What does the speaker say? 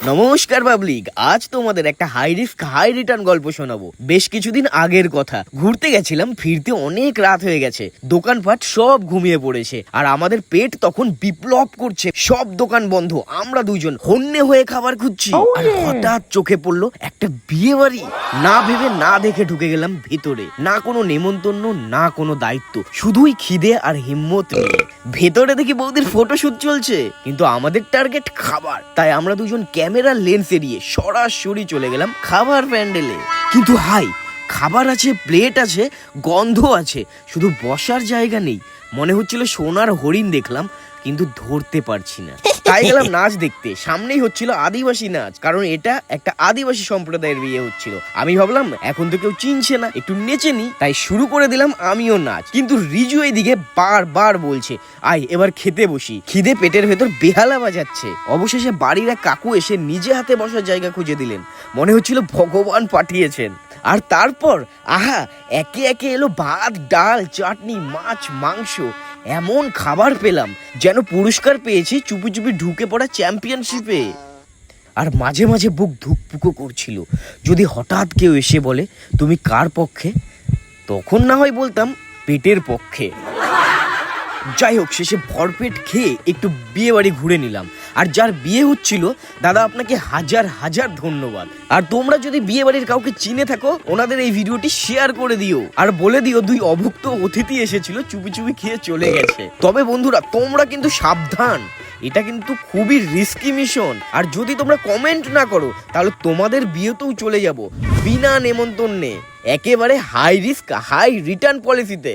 নমস্কার পাবলিক, আজ তোমাদের একটা হাই রিস্ক হাই রিটার্ন গল্প শোনাবো। বেশ কিছুদিন আগের কথা, ঘুরতে গেছিলাম, ফিরতে অনেক রাত হয়ে গেছে, দোকানপাট সব ঘুমিয়ে পড়েছে, আর আমাদের পেট তখন বিপ্লব করছে। সব দোকান বন্ধ, আমরা দুজন হন্যে হয়ে খাবার খুঁজছি। আর হঠাৎ চোখে পড়লো একটা বিয়ে বাড়ি। না ভেবে না দেখে ঢুকে গেলাম ভেতরে। না কোনো নেমন্তন্ন, না কোনো দায়িত্ব, শুধুই খিদে আর হিম্মত নিয়ে। ভেতরে দেখি বৌদির ফটোশুট চলছে, কিন্তু আমাদের টার্গেট খাবার। তাই আমরা দুজন ক্যামেরা লেন্স এড়িয়ে সরাসরি চলে গেলাম খাবার প্যান্ডেলে। কিন্তু হাই, খাবার আছে, প্লেট আছে, গন্ধ আছে, শুধু বসার জায়গা নেই। মনে হচ্ছিল সোনার হরিণ দেখলাম, কিন্তু ধরতে পারছি না। তাই গেলাম নাচ দেখতে। সামনেই হচ্ছিল আদিবাসী নাচ, কারণ এটা একটা আদিবাসী সম্প্রদায়ের বিয়ে হচ্ছিল। আমি ভাবলাম এখন তো কেউ চিনছে না, একটু নেচে নি, তাই শুরু করে দিলাম আমিও নাচ। কিন্তু রিজু এইদিকে বারবার বলছে, আয় এবার খেতে বসি। খিদে পেটের ভেতর বেহালা বাজাচ্ছে। অবশেষে বাড়ির এক কাকু এসে নিজে হাতে বসার জায়গা খুঁজে দিলেন। মনে হচ্ছিল ভগবান পাঠিয়েছেন। আর তারপর আহা, একে একে এলো ভাত, ডাল, চাটনি, মাছ, মাংস। এমন খাবার পেলাম যেন পুরস্কার পেয়েছি চুপি চুপি ঢুকে পড়া চ্যাম্পিয়নশিপে। আর মাঝে মাঝে বুক ধুকপুকো করছিল, যদি হঠাৎ কেউ এসে বলে তুমি কার পক্ষে, তখন না হয় বলতাম পেটের পক্ষে। যাই হোক, শেষে ভরপেট খেয়ে একটু বিয়ে বাড়ি ঘুরে নিলাম। আর যার বিয়ে হচ্ছিল, দাদা আপনাকে হাজার হাজার ধন্যবাদ। আর তোমরা যদি বিয়ে বাড়ির কাউকে চিনে থাকো, ওনাদের এই ভিডিওটি শেয়ার করে দিও, আর বলে দিও দুই অভুক্ত অতিথি এসেছিল, চুপি চুপি খেয়ে চলে গেছে। তবে বন্ধুরা, তোমরা কিন্তু সাবধান, এটা কিন্তু খুবই রিস্কি মিশন। আর যদি তোমরা কমেন্ট না করো, তাহলে তোমাদের বিয়েতেও চলে যাব বিনা নেমন্তন্নে, একেবারে হাই রিস্ক হাই রিটার্ন পলিসিতে।